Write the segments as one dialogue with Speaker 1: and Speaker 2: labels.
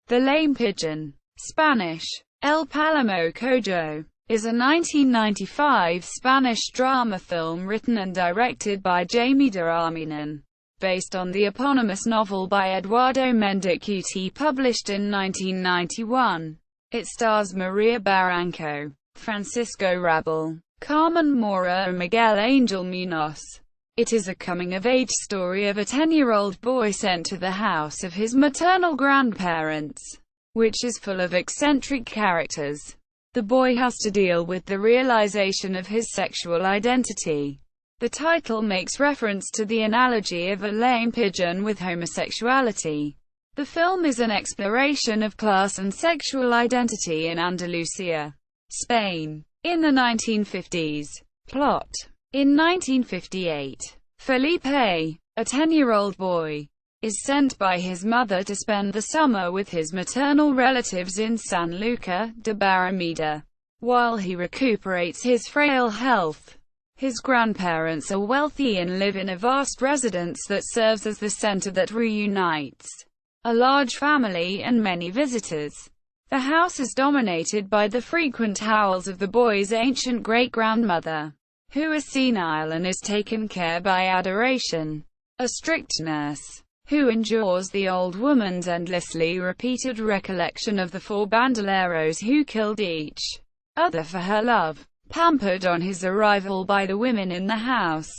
Speaker 1: The Lame Pigeon, Spanish, El Palomo cojo, is a 1995 Spanish drama film written and directed by Jaime de Armiñán, based on the eponymous novel by Eduardo Mendicutti published in 1991. It stars María Barranco, Francisco Rabal, Carmen, Maura and Miguel Muñoz. It is a coming-of-age story of a 10-year-old boy sent to the house of his maternal grandparents, which is full of eccentric characters. The boy has to deal with the realization of his sexual identity. The title makes reference to the analogy of a lame pigeon with homosexuality. The film is an exploration of class and sexual identity in Andalusia, Spain, in the 1950s. Plot. In 1958, Felipe, a 10-year-old boy, is sent by his mother to spend the summer with his maternal relatives in Sanlúcar de Barrameda, while he recuperates his frail health. His grandparents are wealthy and live in a vast residence that serves as the center that reunites a large family and many visitors. The house is dominated by the frequent howls of the boy's ancient great-grandmother, who is senile and is taken care by Adoration, a strict nurse, who endures the old woman's endlessly repeated recollection of the four bandoleros who killed each other for her love. Pampered on his arrival by the women in the house,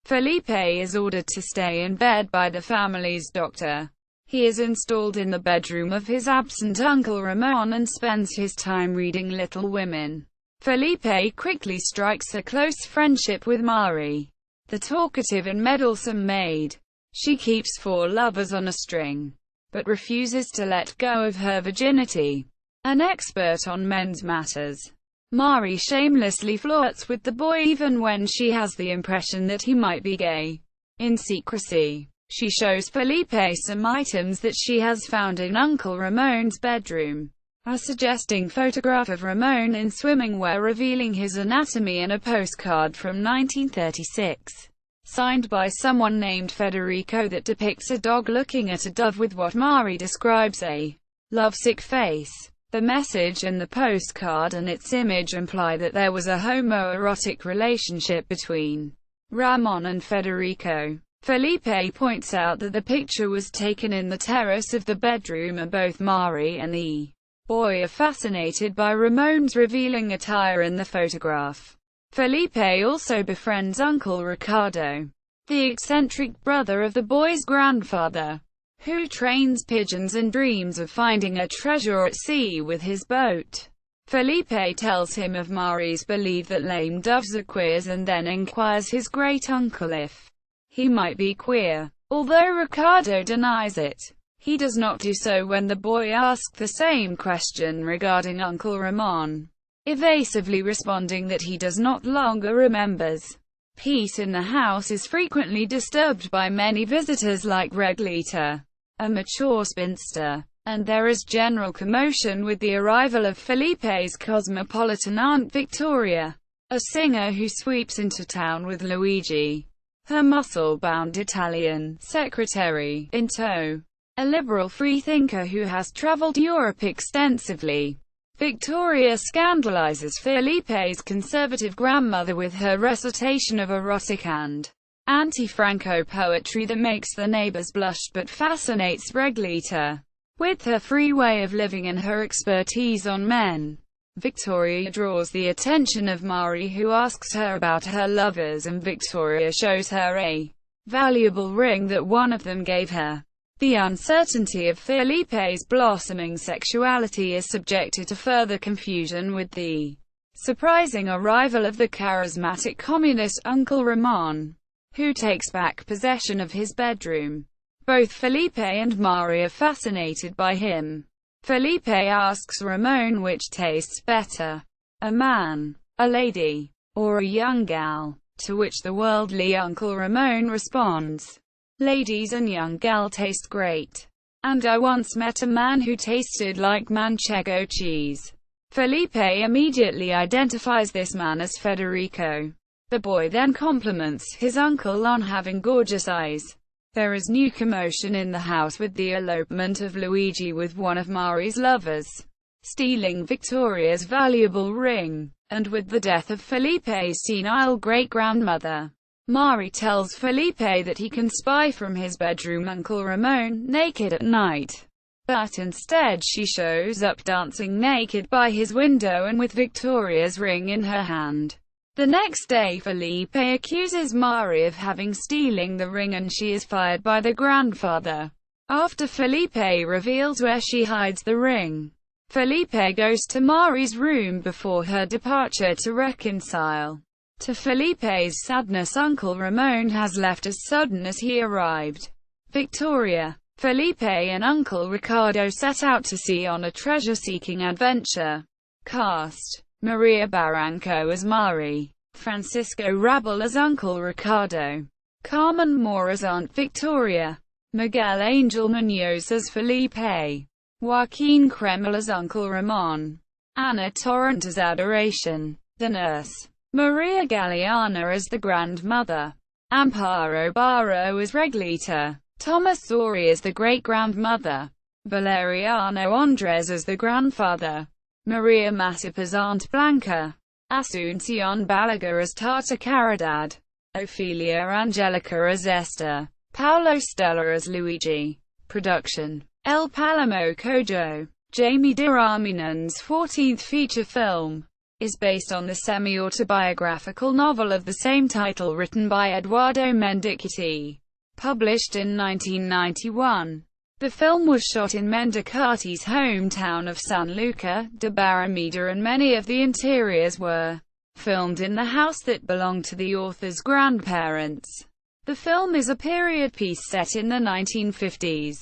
Speaker 1: Felipe is ordered to stay in bed by the family's doctor. He is installed in the bedroom of his absent uncle Ramón and spends his time reading Little Women. Felipe quickly strikes a close friendship with Mari, the talkative and meddlesome maid. She keeps four lovers on a string, but refuses to let go of her virginity. An expert on men's matters, Mari shamelessly flirts with the boy even when she has the impression that he might be gay. In secrecy, she shows Felipe some items that she has found in Uncle Ramon's bedroom. A suggesting photograph of Ramón in swimming wear revealing his anatomy and a postcard from 1936, signed by someone named Federico, that depicts a dog looking at a dove with what Mari describes a lovesick face. The message and the postcard and its image imply that there was a homoerotic relationship between Ramón and Federico. Felipe points out that the picture was taken in the terrace of the bedroom and both Mari and the boy are fascinated by Ramon's revealing attire in the photograph. Felipe also befriends Uncle Ricardo, the eccentric brother of the boy's grandfather, who trains pigeons and dreams of finding a treasure at sea with his boat. Felipe tells him of Mari's belief that lame doves are queers and then inquires his great-uncle if he might be queer. Although Ricardo denies it, he does not do so when the boy asks the same question regarding Uncle Ramón, evasively responding that he does not longer remembers. Peace in the house is frequently disturbed by many visitors like Reglita, a mature spinster, and there is general commotion with the arrival of Felipe's cosmopolitan aunt Victoria, a singer who sweeps into town with Luigi, her muscle-bound Italian secretary, in tow. A liberal freethinker who has traveled Europe extensively, Victoria scandalizes Felipe's conservative grandmother with her recitation of erotic and anti-Franco poetry that makes the neighbors blush but fascinates Reglita. With her free way of living and her expertise on men, Victoria draws the attention of Mari, who asks her about her lovers, and Victoria shows her a valuable ring that one of them gave her. The uncertainty of Felipe's blossoming sexuality is subjected to further confusion with the surprising arrival of the charismatic communist Uncle Ramón, who takes back possession of his bedroom. Both Felipe and Mari are fascinated by him. Felipe asks Ramón which tastes better, a man, a lady, or a young gal, to which the worldly Uncle Ramón responds, "Ladies and young gal taste great. And I once met a man who tasted like manchego cheese." Felipe immediately identifies this man as Federico. The boy then compliments his uncle on having gorgeous eyes. There is new commotion in the house with the elopement of Luigi with one of Mari's lovers, stealing Victoria's valuable ring, and with the death of Felipe's senile great-grandmother. Mari tells Felipe that he can spy from his bedroom Uncle Ramon naked at night. But instead she shows up dancing naked by his window and with Victoria's ring in her hand. The next day Felipe accuses Mari of stealing the ring and she is fired by the grandfather. After Felipe reveals where she hides the ring, Felipe goes to Mari's room before her departure to reconcile. To Felipe's sadness, Uncle Ramon has left as sudden as he arrived. Victoria, Felipe and Uncle Ricardo set out to sea on a treasure-seeking adventure. Cast: María Barranco as Mari, Francisco Rabal as Uncle Ricardo, Carmen Moore as Aunt Victoria, Miguel Angel Muñoz as Felipe, Joaquin Kreml as Uncle Ramon, Ana Torrent as Adoration, the nurse, Maria Galeana as the grandmother, Amparo Barro as Reglita, Thomas Sori as the great-grandmother, Valeriano Andres as the grandfather, Maria Masip as Aunt Blanca, Asuncion Balaga as Tata Caridad, Ophelia Angelica as Esther, Paulo Stella as Luigi. Production: El Palomo Cojo. Jaime de Armiñán's 14th feature film is based on the semi-autobiographical novel of the same title written by Eduardo Mendicutti, published in 1991. The film was shot in Mendicutti's hometown of San Luca de Barrameda, and many of the interiors were filmed in the house that belonged to the author's grandparents. The film is a period piece set in the 1950s,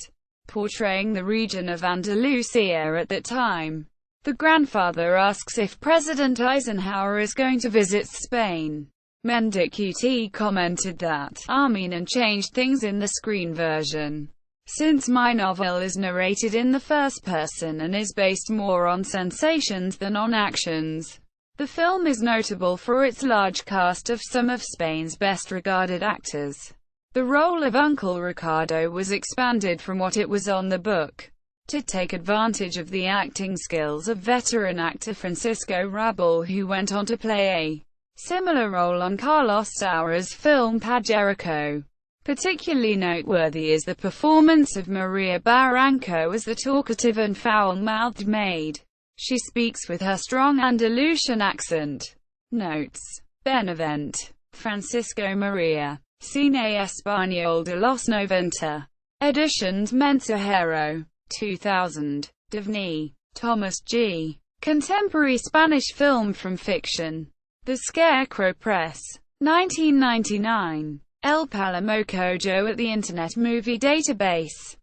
Speaker 1: portraying the region of Andalusia at that time. The grandfather asks if President Eisenhower is going to visit Spain. Mendicutti commented that Armiñán changed things in the screen version. Since my novel is narrated in the first person and is based more on sensations than on actions, the film is notable for its large cast of some of Spain's best-regarded actors. The role of Uncle Ricardo was expanded from what it was on the book, to take advantage of the acting skills of veteran actor Francisco Rabal, who went on to play a similar role on Carlos Saura's film Pajerico. Particularly noteworthy is the performance of María Barranco as the talkative and foul-mouthed maid. She speaks with her strong Andalusian accent. Notes: Benavent, Francisco María. Cine Español de los 90. Editions Mensajero. 2000. Davni, Thomas G. Contemporary Spanish film from fiction. The Scarecrow Press. 1999. El Palomo Cojo at the Internet Movie Database.